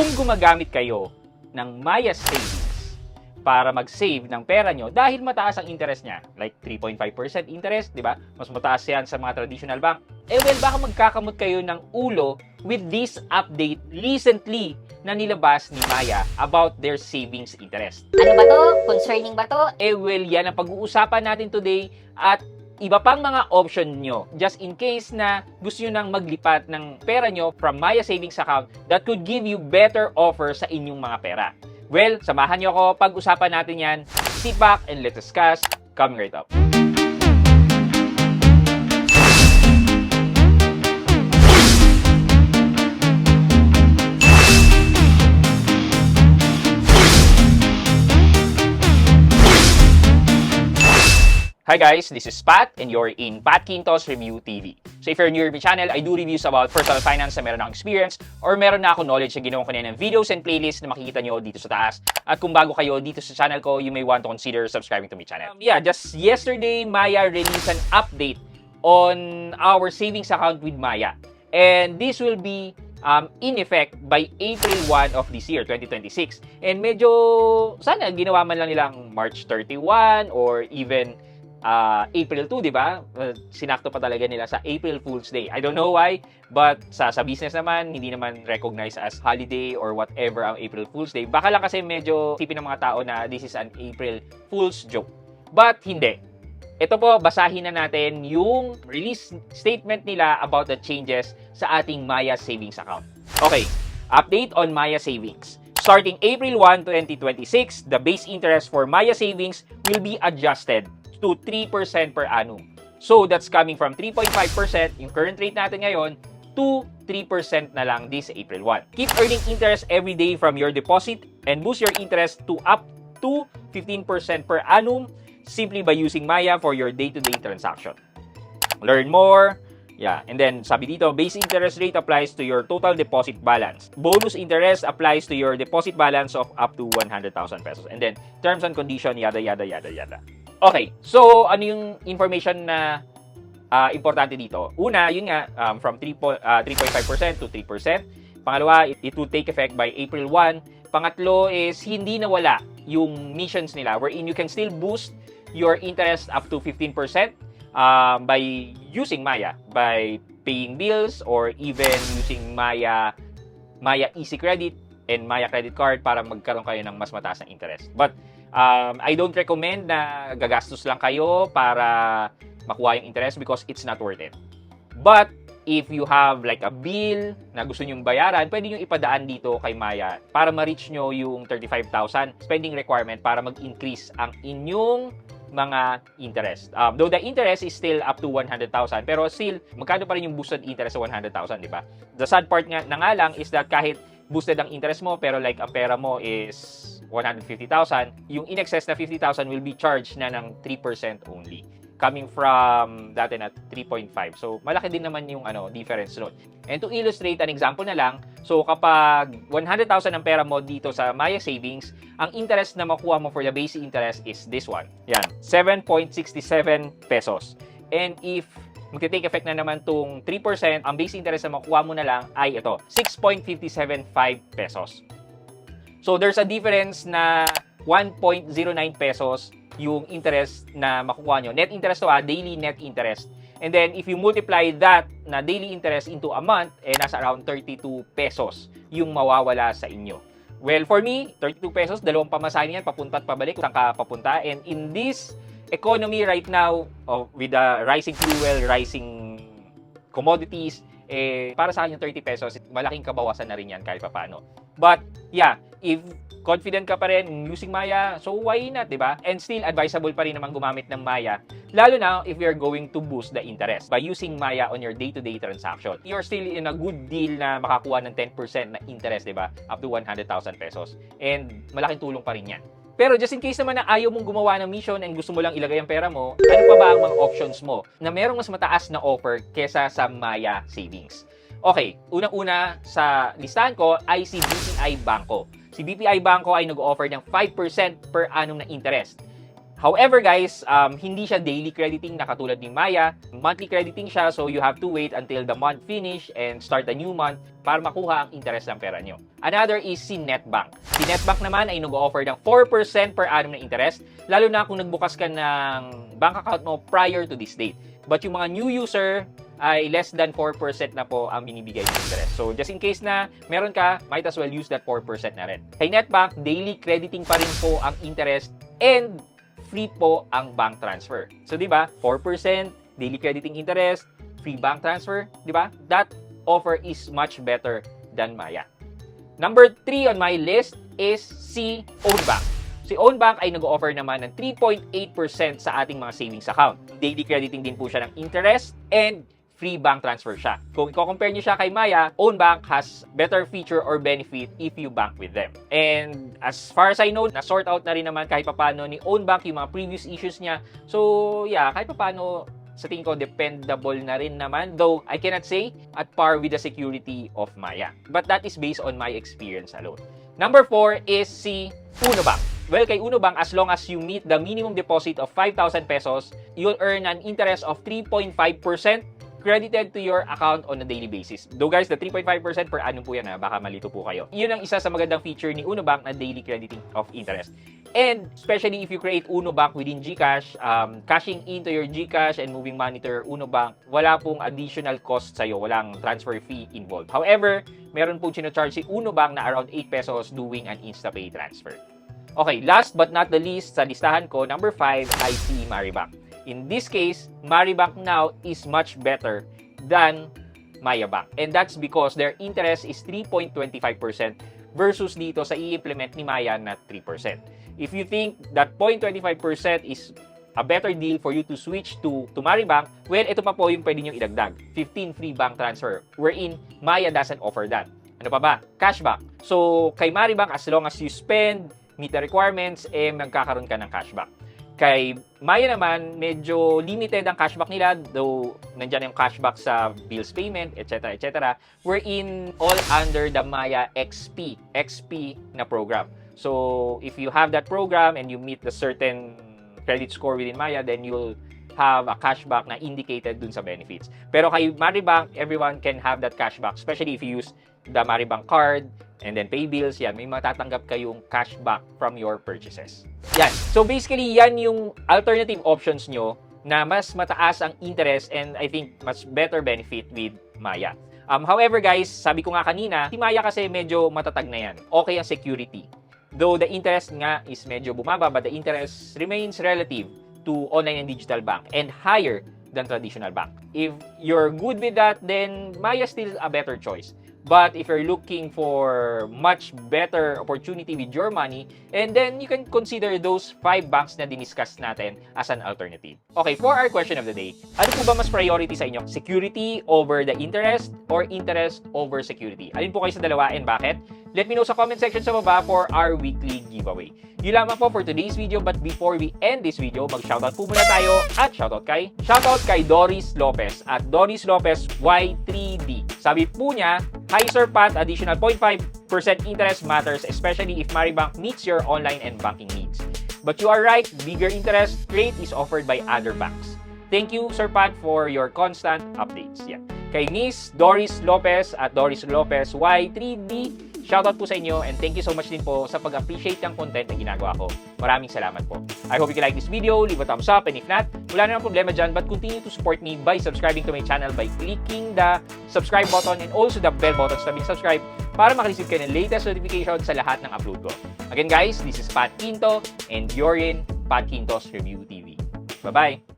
Kung gumagamit kayo ng Maya Savings para mag-save ng pera nyo dahil mataas ang interest niya, like 3.5% interest, di ba? Mas mataas yan sa mga traditional bank. Baka magkakamot kayo ng ulo with this update recently na nilabas ni Maya about their savings interest. Ano ba to? Concerning ba to? Yan ang pag-uusapan natin today at iba pang mga option nyo just in case na gusto nyo nang maglipat ng pera nyo from Maya Savings account that could give you better offer sa inyong mga pera. Well, samahan nyo ako pag-usapan natin yan. Sit back and let's discuss. Coming right up. Hi guys, this is Pat and you're in Pat Quintos Review TV. So if you're new to my channel, I do reviews about personal finance na meron akong experience or meron na ako knowledge na ginawa ko na ng videos and playlists na makikita nyo dito sa taas. At kung bago kayo dito sa channel ko, you may want to consider subscribing to my channel. Just yesterday, Maya released an update on our savings account with Maya. And this will be in effect by April 1 of this year, 2026. And medyo, sana ginawa man lang nilang March 31 or even April 2, di ba? Sinakto pa talaga nila sa April Fool's Day. I don't know why, but sa business naman, hindi naman recognized as holiday or whatever ang April Fool's Day. Baka lang kasi medyo tipin ng mga tao na this is an April Fool's joke. But hindi. Ito po, basahin na natin yung release statement nila about the changes sa ating Maya Savings account. Okay, update on Maya Savings. Starting April 1, 2026, the base interest for Maya Savings will be adjusted to 3% per annum. So, that's coming from 3.5%, yung current rate natin ngayon, to 3% na lang this April 1. Keep earning interest every day from your deposit and boost your interest to up to 15% per annum simply by using Maya for your day-to-day transaction. Learn more. And then, sabi dito, base interest rate applies to your total deposit balance. Bonus interest applies to your deposit balance of up to 100,000 pesos. And then, terms and condition, yada, yada, yada, yada. Okay, so ano yung information na importante dito? Una, yun nga, from 3.5% to 3%. Pangalawa, it will take effect by April 1. Pangatlo is hindi nawala yung missions nila wherein you can still boost your interest up to 15% by using Maya, by paying bills or even using Maya Easy Credit and Maya Credit Card para magkaroon kayo ng mas mataas na interest. But I don't recommend na gagastos lang kayo para makuha yung interest because it's not worth it. But if you have like a bill na gusto nyong bayaran, pwede nyo ipadaan dito kay Maya para ma-reach nyo yung 35,000 spending requirement para mag-increase ang inyong mga interest. Though the interest is still up to 100,000, pero still, magkano pa rin yung boosted interest sa 100,000, di ba? The sad part nga lang is that kahit boosted ang interest mo, pero like ang pera mo is 150,000, yung in excess na 50,000 will be charged na ng 3% only. Coming from dati na 3.5. So, malaki din naman yung difference nun. And to illustrate an example na lang, so kapag 100,000 ang pera mo dito sa Maya Savings, ang interest na makuha mo for the base interest is this one. 7.67 pesos. And if magte-take effect na naman tong 3%, ang base interest na makuha mo na lang ay ito, 6.575 pesos. So, there's a difference na 1.09 pesos yung interest na makukuha nyo. Net interest to daily net interest. And then, if you multiply that na daily interest into a month, nasa around 32 pesos yung mawawala sa inyo. Well, for me, 32 pesos, dalawang pamasahin yan, papunta at pabalik, saan ka papunta. And in this economy right now, with the rising fuel, rising commodities, para sa akin yung 30 pesos, malaking kabawasan na rin yan kahit paano. But, if confident ka pa rin using Maya, so why not, di ba? And still, advisable pa rin naman gumamit ng Maya, lalo na if you're going to boost the interest by using Maya on your day-to-day transaction. You're still in a good deal na makakuha ng 10% na interest, di ba? Up to 100,000 pesos. And malaking tulong pa rin yan. Pero just in case naman na ayaw mong gumawa ng mission and gusto mo lang ilagay ang pera mo, ano pa ba ang mga options mo na merong mas mataas na offer kesa sa Maya Savings? Okay, unang-una sa listahan ko ay si BPI Banco. Si BPI Banco ay nag-offer ng 5% per annum na interest. However guys, hindi siya daily crediting na katulad ni Maya. Monthly crediting siya, so you have to wait until the month finish and start a new month para makuha ang interest ng pera nyo. Another is si Netbank. Si Netbank naman ay nag-offer ng 4% per annum na interest, lalo na kung nagbukas ka ng bank account mo prior to this date. But yung mga new user ay less than 4% na po ang binibigay ng interest. So just in case na meron ka, might as well use that 4% na rin. Kay Netbank, daily crediting pa rin po ang interest and free po ang bank transfer. So, di ba? 4% daily crediting interest, free bank transfer, di ba? That offer is much better than Maya. Number 3 on my list is si Ownbank. Si Ownbank ay nag-offer naman ng 3.8% sa ating mga savings account. Daily crediting din po siya ng interest and free bank transfer siya. Kung i-compare niyo siya kay Maya, Ownbank has better feature or benefit if you bank with them. And as far as I know, na-sort out na rin naman kahit papano ni Ownbank yung mga previous issues niya. So, yeah, kahit papano, sa tingin ko, dependable na rin naman. Though, I cannot say at par with the security of Maya. But that is based on my experience alone. Number 4 is si Unobank. Well, kay Unobank, as long as you meet the minimum deposit of 5,000 pesos, you'll earn an interest of 3.5% credited to your account on a daily basis. Though guys, the 3.5% per annum po yan ha, baka malito po kayo. Yun ang isa sa magandang feature ni Unobank na daily crediting of interest. And especially if you create Unobank within GCash, cashing into your GCash and moving money to your Unobank, wala pong additional cost sa'yo, walang transfer fee involved. However, meron pong sinocharge si Unobank na around 8 pesos doing an InstaPay transfer. Okay, last but not the least sa listahan ko, number 5 ay si Maribank. In this case, Maribank now is much better than Mayabank. And that's because their interest is 3.25% versus dito sa i-implement ni Maya na 3%. If you think that 0.25% is a better deal for you to switch to Maribank, well, ito pa po yung pwede nyo idagdag. 15 free bank transfer, wherein Maya doesn't offer that. Ano pa ba? Cashback. So, kay Maribank, as long as you spend, meet the requirements, magkakaroon ka ng cashback. Kay Maya naman, medyo limited ang cashback nila, though nandiyan yung cashback sa bills payment, etc. etc. We're in all under the Maya XP na program. So, if you have that program and you meet the certain credit score within Maya, then you'll have a cashback na indicated dun sa benefits. Pero kay Maribank, everyone can have that cashback, especially if you use the Maribank card and then pay bills, yan, may matatanggap kayong cashback from your purchases. Yan. So basically, yan yung alternative options nyo na mas mataas ang interest and I think much better benefit with Maya. However guys, sabi ko nga kanina, si Maya kasi medyo matatag na yan. Okay ang security. Though the interest nga is medyo bumaba, but the interest remains relative to online and digital bank and higher than traditional bank. If you're good with that, then Maya is still a better choice. But if you're looking for much better opportunity with your money, and then you can consider those 5 banks na diniscuss natin as an alternative. Okay, for our question of the day, ano po ba mas priority sa inyo? Security over the interest or interest over security? Alin po kayo sa dalawa and bakit? Let me know sa comment section sa baba for our weekly giveaway. Yun lamang po for today's video, but before we end this video, mag-shoutout po muna tayo at shoutout kay Doris Lopez at Doris Lopez Y3D. Sabi po niya, "Hi Sir Pat, additional 0.5% interest matters especially if Maribank meets your online and banking needs. But you are right, bigger interest rate is offered by other banks. Thank you Sir Pat for your constant updates." Yan. Kay Miss Doris Lopez at Doris Lopez Y3D, shoutout po sa inyo and thank you so much din po sa pag-appreciate ng content na ginagawa ko. Maraming salamat po. I hope you like this video, leave a thumbs up, and if not, wala na ng problema dyan, but continue to support me by subscribing to my channel by clicking the subscribe button and also the bell button sa subscribe para makareceive kayo ng latest notification sa lahat ng upload ko. Again guys, this is Pat Quinto and you're in Pat Quinto's Review TV. Bye-bye!